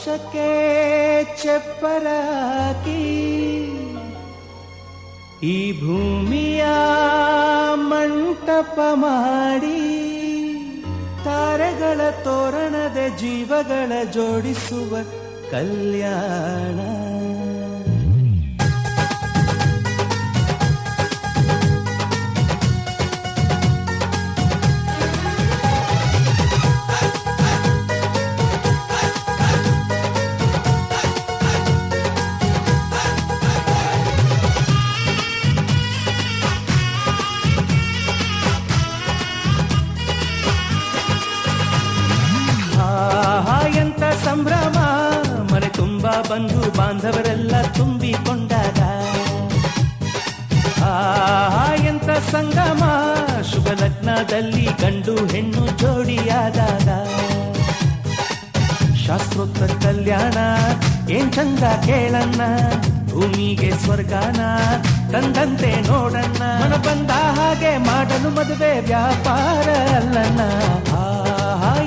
ಆಕಾಶಕ್ಕೆ ಚೆಪ್ಪರಾಕಿ ಈ ಭೂಮಿಯ ಮಂಟಪ ಮಾಡಿ ತಾರೆಗಳ ತೋರಣದ ಜೀವಗಳ ಜೋಡಿಸುವ ಕಲ್ಯಾಣ. ಎಂತ ಸಂಭ್ರಮ, ಮನೆ ತುಂಬಾ ಬಂಧು ಬಾಂಧವರೆಲ್ಲ ತುಂಬಿಕೊಂಡಾಗ. ಎಂತ ಸಂಗಮ, ಶುಭ ಲಗ್ನದಲ್ಲಿ ಗಂಡು ಹೆಣ್ಣು ಜೋಡಿಯಾದಾಗ. ಶಾಸ್ತ್ರೋತ್ತರ ಕಲ್ಯಾಣ ಏನ್ ಚಂದ ಕೇಳಣ್ಣ, ಭೂಮಿಗೆ ಸ್ವರ್ಗಾನ ತಂದಂತೆ ನೋಡಣ್ಣ. ಮನ ಬಂದ ಹಾಗೆ ಮಾಡಲು ಮದುವೆ ವ್ಯಾಪಾರ ಅಲ್ಲಣ್ಣ.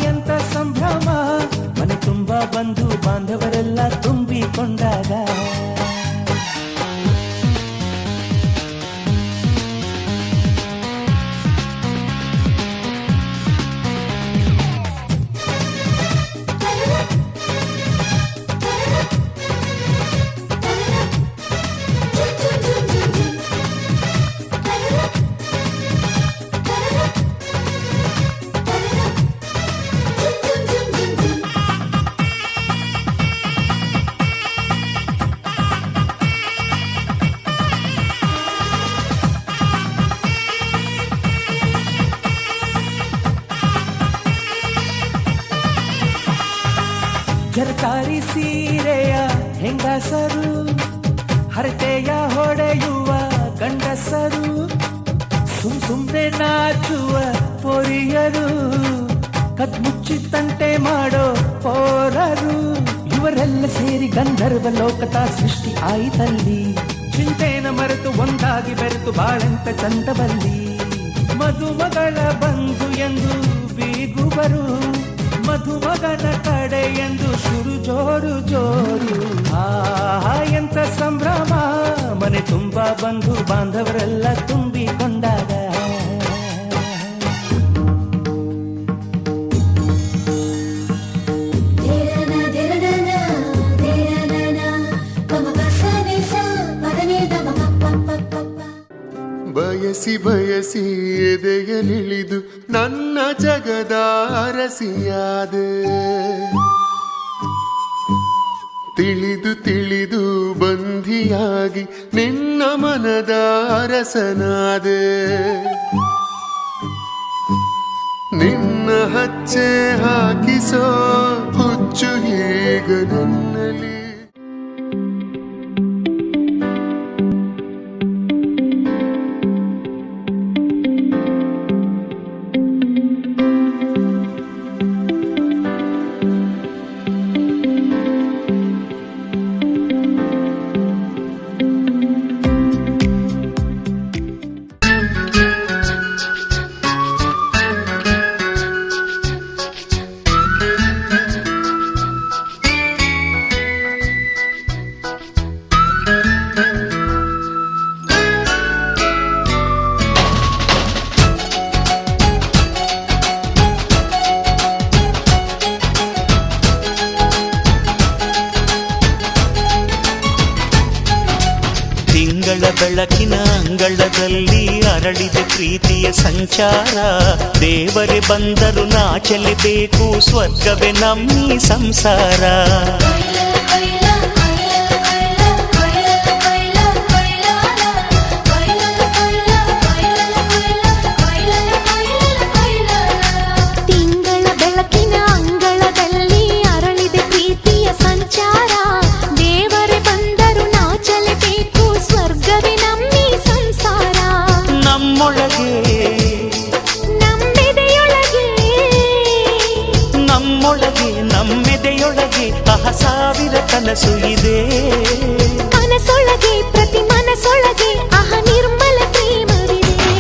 ಎಂತ ಸಂಭ್ರಮ, ಮನೆ ತುಂಬ ಬಂಧು ಬಾಂಧವರೆಲ್ಲ ತುಂಬಿಕೊಂಡಾಗ. ಜರತಾರಿ ಸೀರೆಯ ಹೆಂಗಸರು, ಹರಟೆಯ ಹೊಡೆಯುವ ಗಂಡಸರು, ಸುಮ್ನೆ ನಾಚುವ ಪೊರಿಯರು, ಕದ್ಮುಚ್ಚಿ ತಂಟೆ ಮಾಡೋ ಪೋರರು, ಇವರೆಲ್ಲ ಸೇರಿ ಗಂಧರ್ವ ಲೋಕದ ಸೃಷ್ಟಿ ಆಯಿತಲ್ಲಿ. ಚಿಂತೆನ ಮರೆತು ಒಂದಾಗಿ ಬೆರೆತು ಬಾಳೆಂತ ಚಂದವಲ್ಲಿ. ಮದುಮಗಳ ಬಂಧು ಎಂದು ಬೀಗುವರು, ಮಧುಮಗನ ಕಡೆ ಎಂದು ಶುರು ಜೋರು ಜೋರು. ಎಂತ ಸಂಭ್ರಮ, ಮನೆ ತುಂಬ ಬಂಧು ಬಾಂಧವರೆಲ್ಲ ತುಂಬಿಕೊಂಡಾಗ. ಬಯಸಿ ಬಯಸಿ ಎದೆಯಲಿಳಿದು ನನ್ನ ಜಗದ ಅರಸಿಯಾದೆ. ತಿಳಿದು ತಿಳಿದು ಬಂಧಿಯಾಗಿ ನಿನ್ನ ಮನದ ಅರಸನಾದೆ. ನಿನ್ನ ಹಚ್ಚೆ ಹಾಕಿಸೋ ಹುಚ್ಚು ಈಗ ನನ್ನಲ್ಲಿ. ಬೆಳಕಿನ ಅಂಗಳದಲ್ಲಿ ಅರಳಿದೆ ಪ್ರೀತಿಯ ಸಂಚಾರ. ದೇವರೇ ಬಂದರು ನಾಚಲೇಬೇಕು, ಸ್ವರ್ಗವೇ ನಮ್ಮಿ ಸಂಸಾರ. ನಮ್ಮೆದೆಯೊಳಗೆ ಸಾವಿರ ಕನಸು ಇದೆ. ಕನಸೊಳಗೆ ಪ್ರತಿ ಮನಸೊಳಗೆ ನಿರ್ಮಲ ಪ್ರೇಮವಿದೆ.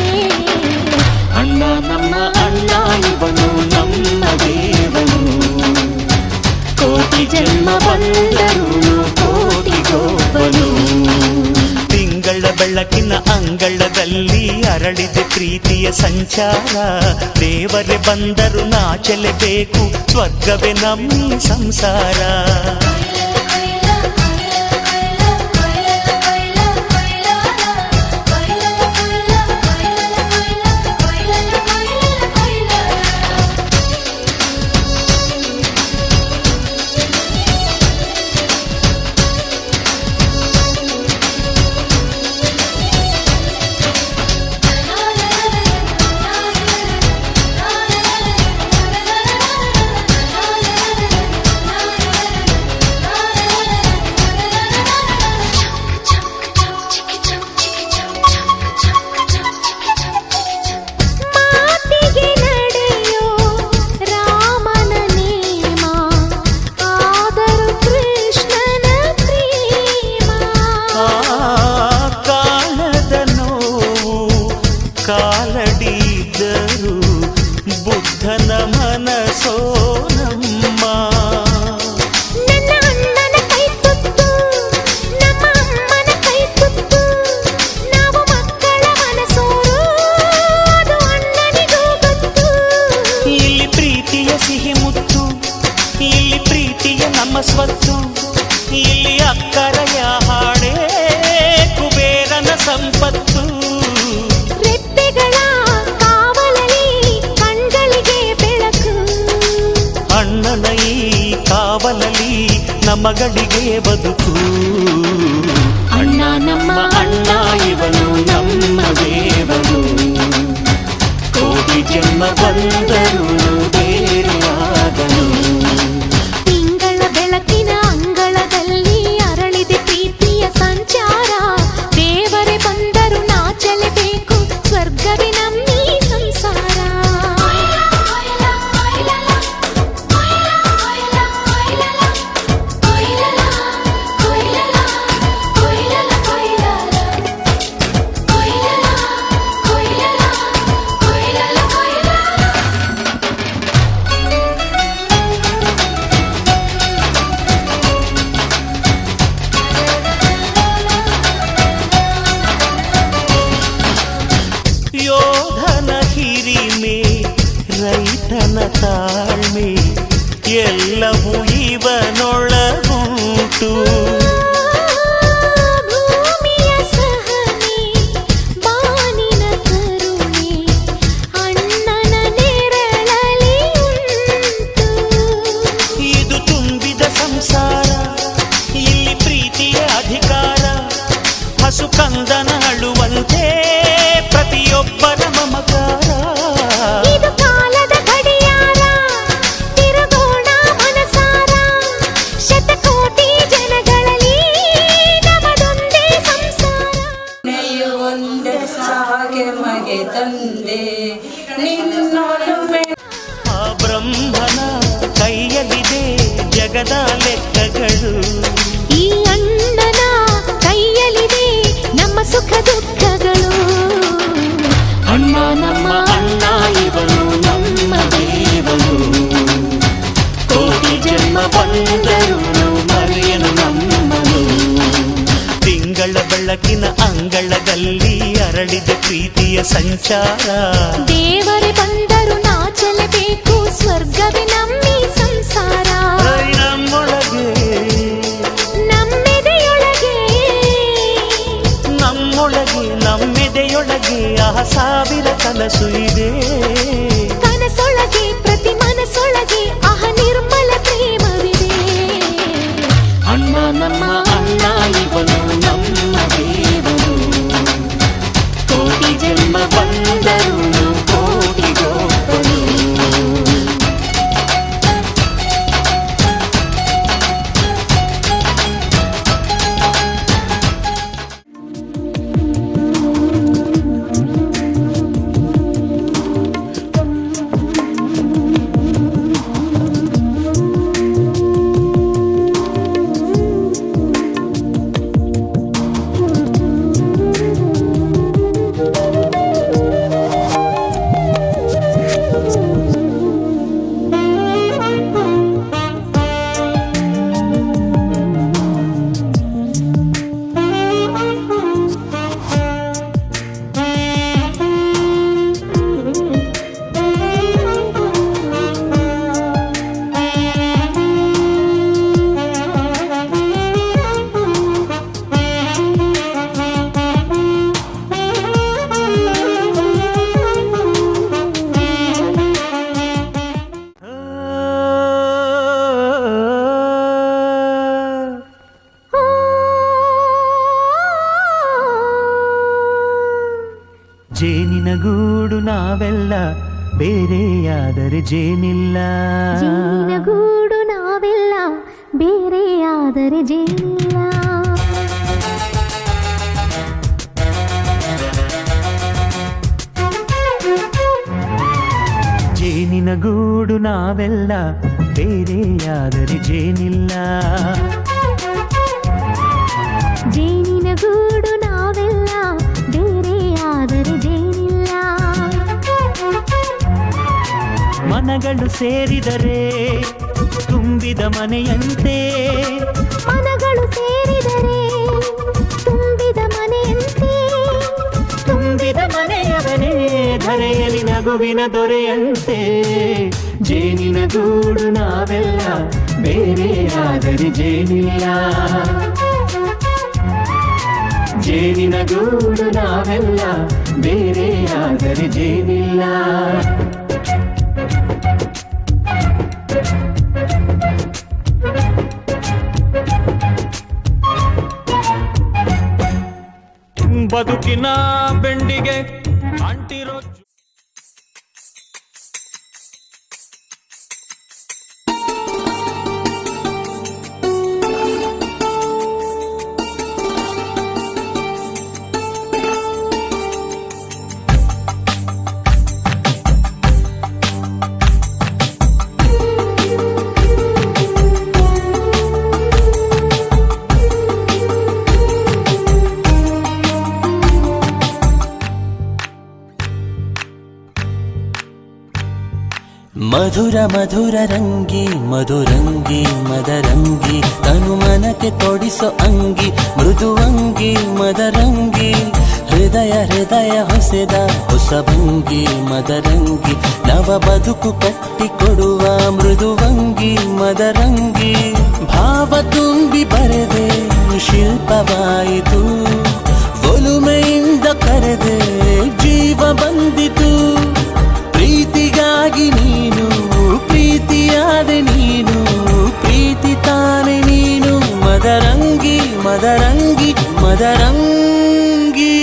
ಅಣ್ಣ ನಮ್ಮ ಅಣ್ಣ ಇವನು ನಮ್ಮ ದೇವನು, ಕೋಟಿ ಜನ್ಮ ಬಂದರು ಕೋಟಿಗೊಬ್ಬನು. ತಿಂಗಳ ಬೆಳಕಿನ ಅಂಗಳದಲ್ಲಿ ಅರಳಿದೆ ಪ್ರೀತಿಯ ಸಂಚಾರ. ದೇವರೇ ಬಂದರು ನಾಚಲೇಬೇಕು, ಸ್ವರ್ಗವೇ ನಮ್ಮಿ ಸಂಸಾರ. ಮಾತಿಗೆ ನಡೆಯೋ ರಾಮನ ನೇಮ, ಆದರೂ ಕೃಷ್ಣನ ಪ್ರೇಮ. ಕಾಣದ ನೋವು ಕಾಲಡಿದ್ದರು ಬುದ್ಧನ ಮನಸೋ ನಮ್ಮ. ನನ್ನ ಅಣ್ಣನ ಕೈ ತುತ್ತು, ನಮ್ಮ ಅಮ್ಮನ ಕೈ ತುತ್ತು, ನಾವು ಮಕ್ಕಳ ಮನಸೋರು, ಅದು ಅಣ್ಣನಿಗೂ ಗೊತ್ತು. ಇಲ್ಲಿ ಪ್ರೀತಿಯ ಸಿಹಿ ಮುತ್ತು, ಇಲ್ಲಿ ಪ್ರೀತಿಯ ನಮ್ಮ ಸ್ವತ್ತು, ಇಲ್ಲಿ ಅಕ್ಕರೆಯ ಹಾಡೇ ಕುಬೇರನ ಸಂಪತ್ತು. ರೆಪ್ಪೆಗಳ ಕಾವಲಲ್ಲಿ ಕಣ್ಗಳಿಗೆ ಬೆಳಕು, ಅಣ್ಣನ ಈ ಕಾವಲಲ್ಲಿ ನಮಗಳಿಗೆ ಬದುಕು. ಅಣ್ಣ ನಮ್ಮ ಅಣ್ಣ ಇವನು ನಮ್ಮ ದೇವರು, ಕೋಟಿ ಜನ್ಮ ಬಂದರು ಬೇರೆಯಾಗನು. ತಿಂಗಳ ಬೆಳಕಿನ ಅಂಗಳದಲ್ಲಿ ಅರಳಿದೆ ಪ್ರೀತಿಯ ಸಂಚಾರ. ದೇವರೇ ಬಂದರು ನಾಚಲೇಬೇಕು, ಸ್ವರ್ಗವೇ ನಮ್ಮಿ ಸಂಸಾರ. ಯೋಧನ ಹಿರಿಮೆ ರೈತನ ತಾಳ್ಮೆ ಎಲ್ಲವೂ ಇವನೊಳಗುಂಟು. ಭೂಮಿಯ ಸಹನೆ ಬಾನಿನ ಕರುಣೆ ಅಣ್ಣನ ನೆರಳಲ್ಲಿ ಉಂಟು. ಇದು ತುಂಬಿದ ಸಂಸಾರ, ಇಲ್ಲಿ ಪ್ರೀತಿಯ ಅಧಿಕಾರ. ಹಸು ಕಂದನ ಅಳುವಂತೆ ಪ್ರತಿಯೊಬ್ಬರ ಮಮಕಾರ. ಇದು ಕಾಲದ ಗಡಿಯಾರ, ತಿರುಗೋಣ ಮನಸಾರ. ಶತಕೋಟಿ ಜನಗಳಲ್ಲಿ ನಮದೊಂದೇ ಸಂಸಾರ. ಒಂದೇ ಸಾಗೆ ಮಗೆ ತಂದೆ ನಿನ್ನೋಳು ಆ ಬ್ರಹ್ಮನ ಕೈಯಲ್ಲಿದೆ ಜಗದ ಲೆಕ್ಕಗಳು. ಈ ಅಣ್ಣನ ಕೈಯಲ್ಲಿದೆ ನಮ್ಮ ಸುಖ ದುಃಖಗಳು. ಅಣ್ಣ ನಮ್ಮ ಅಣ್ಣ ಇವನು ನಮ್ಮ ದೇವರು, ಕೋಟಿ ಜನ್ಮ ಬಂದರು ಮರೆಯನು ನಮ್ಮನು. ತಿಂಗಳ ಬೆಳಕಿನ ಅಂಗಳದಲ್ಲಿ ಅರಳಿದ ಪ್ರೀತಿಯ ಸಂಚಾರ. ದೇವರೇ ಬಂದರು ನಾಚಲೇಬೇಕು, ಸ್ವರ್ಗವೇ ನಮ್ಮಿ ಸಂಸಾರ. ನಮ್ಮೊಳಗೆ ನಮ್ಮೆದೆಯೊಳಗೆ ನಮ್ಮೊಳಗೆ ನಮ್ಮೆದೆಯೊಳಗೆ ಸಾವಿರ ಕನಸು ಇದೆ. ಕನಸೊಳಗೆ ಪ್ರತಿ ಮನಸೊಳಗೆ ನಿರ್ಮಲ ಪ್ರೇಮವಿದೆ. ಅಣ್ಣ ನಮ್ಮ ಅಣ್ಣ ಇವನು ನಮ್ಮ ದೇವರು, ಕೋಟಿ ಜನ್ಮ ಬಂದರು ಕೋಟಿಗೊಬ್ಬನು. ಬೇರೆಯಾದರೆ ಜೇನಿಲ್ಲ. ಜೇನಿನ ಗೂಡು ನಾವೆಲ್ಲ, ಬೇರೆಯಾದರೆ ಜೇನಿಲ್ಲ. ಜೇನಿನ ಗೂಡು ನಾವೆಲ್ಲ, ಬೇರೆಯಾದರೆ ಜೇನಿಲ್ಲ. ಜೇನಿನ ಗೂಡು ನಾವೆಲ್ಲ, ಬೇರೆಯಾದರೆ ಜೇನಿಲ್ಲ. ಮನಗಳು ಸೇರಿದರೆ ತುಂಬಿದ ಮನೆಯಂತೆ. ಮನಗಳು ಸೇರಿದರೆ ತುಂಬಿದ ಮನೆಯಂತೆ. ತುಂಬಿದ ಮನೆಯವನೇ ಧರೆಯಲ್ಲಿ ನಗುವಿನ ದೊರೆಯಂತೆ. ಜೇನಿನ ಗೂಡು ನಾವೆಲ್ಲ, ಬೇರೆಯಾದರೆ ಜೇನಿಲ್ಲ. ಜೇನಿನ ಗೂಡು ನಾವೆಲ್ಲ, ಬೇರೆಯಾದರೆ ಜೇನಿಲ್ಲ. ಬದುಕಿನ ಬೆಂಡಿಗೆ ಅಂಟಿರೋ ಮಧುರ ಮಧುರ ರಂಗಿ ಮಧುರಂಗಿ ಮದರಂಗಿ ತನು ಮನಕ್ಕೆ ತೊಡಿಸೋ ಅಂಗಿ ಮೃದುವಂಗಿ ಮದರಂಗಿ ಹೃದಯ ಹೃದಯ ಹೊಸೆದ ಹೊಸಭಂಗಿ ಮದರಂಗಿ ನವ ಬದುಕು ಕಟ್ಟಿಕೊಡುವ ಮೃದುವಂಗಿ ಮದರಂಗಿ ಭಾವ ತುಂಬಿ ಬರೆದೆ ಶಿಲ್ಪವಾಯಿತು ಒಲುಮೆಯಿಂದ ಕರೆದೆ ಜೀವ ಬಂದಿತು ಪ್ರೀತಿಗಾಗಿ ನೀನು ಪ್ರೀತಿಯಾದೆ ನೀನು ಪ್ರೀತಿ ತಾನೆ ನೀನು ಮದರಂಗಿ ಮದರಂಗಿ ಮದರಂಗಿ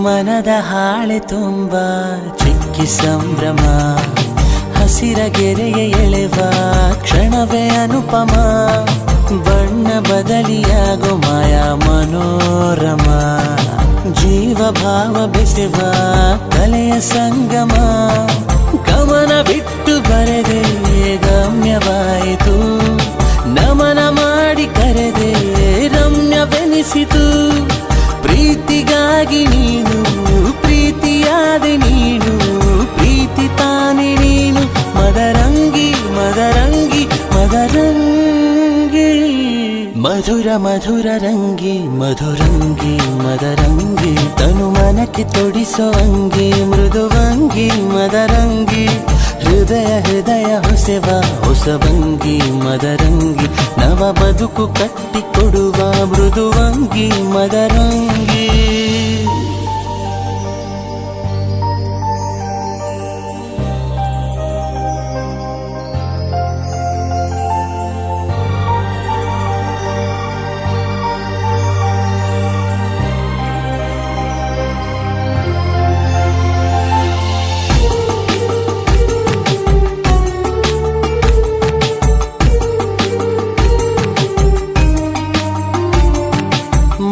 ಮನದ ಹಾಳೆ ತುಂಬ ಚಿಕ್ಕಿ ಸಂಭ್ರಮ ಹಸಿರ ಗೆರೆಯ ಎಳೆವ ಕ್ಷಣವೇ ಅನುಪಮ ಬಣ್ಣ ಬದಲಿಯಾಗೋ ಮಾಯಾ ಮನೋರಮ ಜೀವ ಭಾವ ಬೆಸೆವ ಕಲೆಯ ಸಂಗಮ ಗಮನ ಬಿಟ್ಟು ಬರೆದೆ ಗಮ್ಯವಾಯಿತು ನಮನ ಮಾಡಿ ಕರೆದೆ ರಮ್ಯವೆನಿಸಿತು ಪ್ರೀತಿಗಾಗಿ ನೀನು ಪ್ರೀತಿಯಾದೆ ನೀನು ಪ್ರೀತಿ ತಾನೆ ನೀನು ಮದರಂಗಿ ಮದರಂಗಿ ಮದರಂಗಿ ಮಧುರ ಮಧುರ ರಂಗಿ ಮಧುರಂಗಿ ಮದರಂಗಿ ತನು ಮನಕ್ಕೆ ತೊಡಿಸೋ ಅಂಗಿ ಮೃದುವಂಗಿ ಮದರಂಗಿ ಹೃದಯ ಹೃದಯ ಹೊಸೆವ ಹೊಸಭಂಗಿ ಮದರಂಗಿ ನವ ಬದುಕು ಕಟ್ಟಿಕೊಡುವ ಮೃದುವಂಗಿ ಮದರಂಗಿ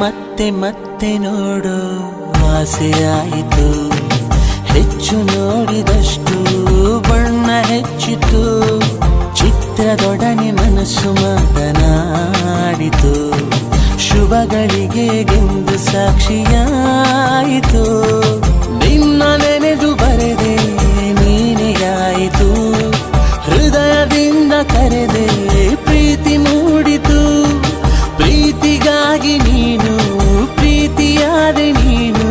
ಮತ್ತೆ ಮತ್ತೆ ನೋಡು ಆಸೆಯಾಯಿತು ಹೆಚ್ಚು ನೋಡಿದಷ್ಟು ಬಣ್ಣ ಹೆಚ್ಚಿತು ಚಿತ್ರದೊಡನೆ ಮನಸ್ಸು ಮಾತನಾಡಿತು ಶುಭಗಳಿಗೆ ಗೆಂದು ಸಾಕ್ಷಿಯಾಯಿತು ನಿನ್ನ ನೆನೆದು ಬರೆದೆ ನೀನೆಯಾಯಿತು ಹೃದಯದಿಂದ ಕರೆದೆ ಪ್ರೀತಿ ಮೂಡಿತು ಪ್ರೀತಿಗಾಗಿ ನೀನು ಪ್ರೀತಿಯಾದೆ ನೀನು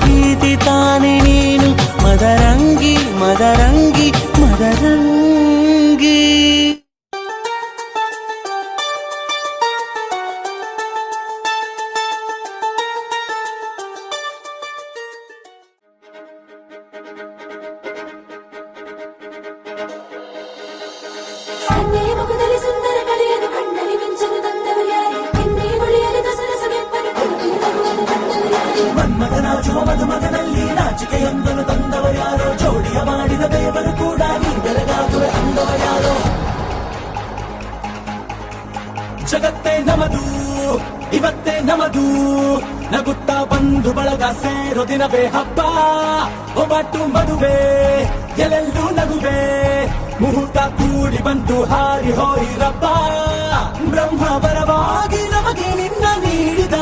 ಪ್ರೀತಿ ತಾನೆ ನೀನು ಮದರಂಗಿ ಮದರಂಗಿ ಮದರಂಗಿ ನಾಚುವ ಮದುಮಗನಲ್ಲಿ ನಾಚಿಕೆಯೊಂದನ್ನು ತಂದವರ್ಯಾರೋ, ಜೋಡಿಯ ಮಾಡಿದ ದೇವರು ಕೂಡ ನೀ ಬೆಳಗಾಗುವೆ ಅಂದವರ್ಯಾರೋ. ಜಗತ್ತೇ ನಮದು ಇವತ್ತೇ ನಮದು, ನಗುತ್ತಾ ಬಂದು ಬಳಗ ಸೇರೋ ದಿನವೇ ಹಬ್ಬ. ಒಬ್ಬಟ್ಟು ಮದುವೆ ಎಲ್ಲೆಲ್ಲೂ ನಗುವೆ, ಮುಹೂರ್ತ ಕೂಡಿ ಬಂತು ಹಾರಿ ಹೋಯಿರಪ್ಪ. ಬ್ರಹ್ಮ ವರವಾಗಿ ನಮಗೆ ನಿನ್ನ ನೀಡಿದ,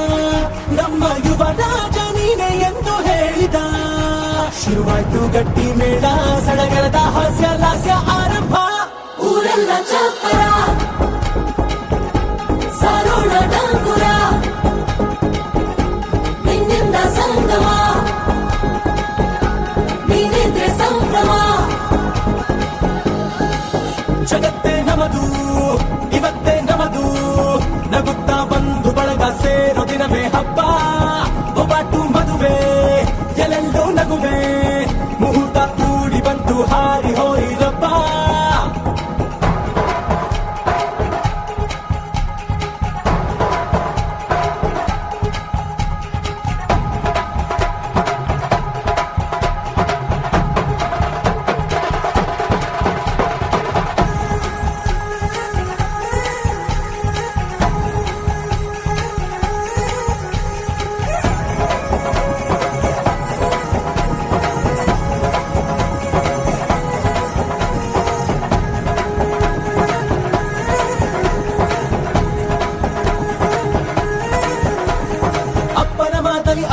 ನಮ್ಮ ಯುವ ರಾಜ ನೀನೆ ಎಂದು ಹೇಳಿದ. ಶುರುವಾಯ್ತು ಗಟ್ಟಿ ಮೇಳ, ಸಡಗರದ ಹಾಸ್ಯ ಲಾಸ್ಯ ಆರಂಭ. ಊರೆಲ್ಲ ಚಾಪರ ಸಾರೋಣ ಡಂಗುರ, ನಿನ್ನಿಂದ ಸಂಗಮ ನೀನಿದ್ರೆ ಸಂಭ್ರಮ. ಜಗತ್ತೇ ನಮದು ಇವತ್ತೇ ನಮದು, ನಗುತ್ತಾ ಬಂದು ಬಳಗ ಸೇರೋ ದಿನವೇ ಹಬ್ಬ. ಒಬ್ಬಟ್ಟು ಮದುವೆ ಎಲ್ಲೆಲ್ಲೂ ನಗುವೆ, ಮುಹೂರ್ತ ಕೂಡಿ ಬಂತು ಹಾರಿ ಹೋಯಿರಪ್ಪ.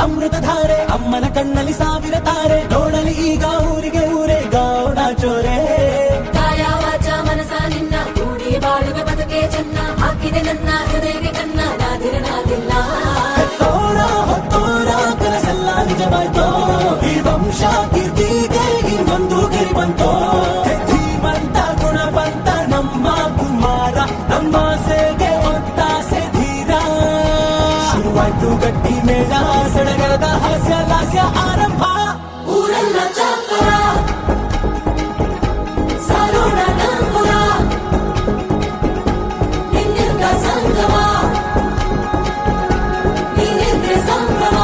ಅಮೃತಧಾರೆ ಅಮ್ಮನ ಕಣ್ಣಲ್ಲಿ ಸಾವಿರ ತಾರೆ, ನೋಡಲಿ ಈಗ ಊರಿಗೆ ಊರೇ ಗೌಡ ಚೋರೆ. ಕಾಯ ವಾಚ ಮನಸ ನಿನ್ನ ಕೂಡಿ ಬಾಳುವೆ ಬದುಕೆ ಚೆನ್ನ, ಹಾಕಿದೆ ನನ್ನ ಹೃದಯಕ್ಕೆ ಕನ್ನ ನಾದಿರನಾದಿಲ್ಲ. ಹೆತ್ತೋರ ಹೊತ್ತೋರ ಕನಸೆಲ್ಲ ನಿಜವಾಯ್ತೋ, ಈ ವಂಶ ಕೀರ್ತಿಗೆ ಇನ್ನೊಂದು ಗಿರಿ ಬಂತೋ. ಧೀಮಂತ ಗುಣವಂತ ನಮ್ಮ ಕುಮಾರ, ನಮ್ಮ ಸೇಗೆ ಒತ್ತಾಸೆ ಧೀರ. ಶುರುವಾಯ್ತು ಗಟ್ಟಿ ಮೇಳ, ಸಡಗರದ ಹಾಸ್ಯ ಲಾಸ್ಯ ಆರಂಭ. ಊರೆಲ್ಲ ಚಾಪರ ಸಾರೋಣ ಡಂಗುರ, ನಿನ್ನಿಂದ ಸಂಗಮ ನೀನಿದ್ರೆ ಸಂಭ್ರಮ.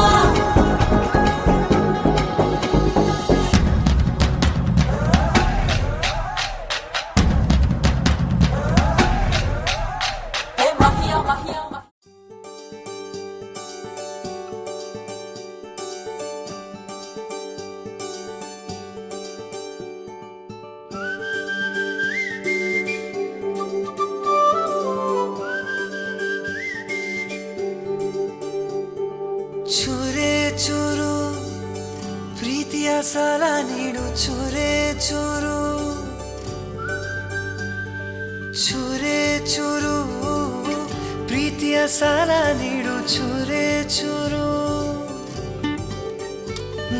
ಚೂರೆ ಚೂರು ಪ್ರೀತಿಯ ಸಾಲ ನೀಡು, ಚೂರೆ ಚೂರು ಚೂರೆ ಚೂರು ಪ್ರೀತಿಯ ಸಾಲ ನೀಡು, ಚೂರೆ ಚೂರು.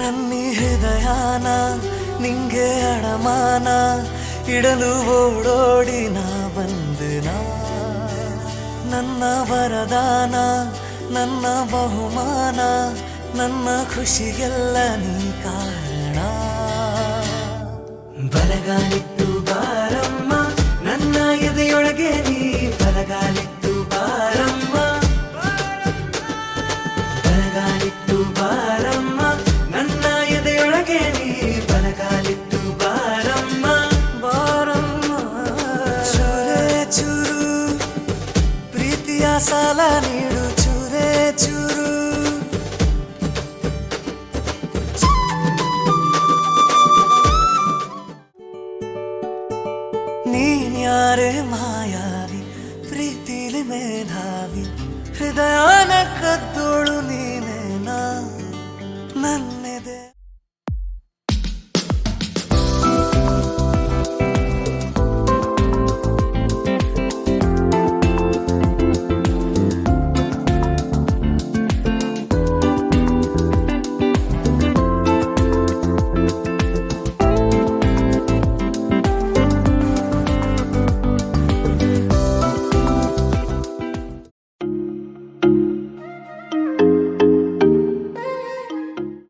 ನನ್ನಿ ಹೃದಯನ ನಿಂಗೆ ಅಡಮಾನ ಇಡಲು ಓಡೋಡಿ ನಾ ಬಂದನ. ನನ್ನ ವರದಾನ ನನ್ನ ಬಹುಮಾನ, ನನ್ನ ಖುಷಿಗೆಲ್ಲ ನೀ ಕಾರಣ. ಬಲಗಾಲಿಟ್ಟು ಬಾರಮ್ಮ ನನ್ನ ಎದೆಯೊಳಗೆ ನೀ, ಬಲಗಾಲಿಟ್ಟು ಬಾರಮ್ಮ, ಬಲಗಾಲಿಟ್ಟು ಬಾರಮ್ಮ ನನ್ನ ಎದೆಯೊಳಗೆ ನೀ, ಬಲಗಾಲಿಟ್ಟು ಬಾರಮ್ಮ ಬಾರಮ್ಮ. ಚೂರೆ ಚೂರು ಪ್ರೀತಿಯ ಸಾಲ ನೀಡು, ಚೂರೆ ಚೂರು. ನೀನ್ಯಾರೇ ಮಾಯಾವಿ ಪ್ರೀತಿಲಿ ಮೇಧಾವಿ, ಹೃದಯನ ಕದ್ದೋಳು ನೀ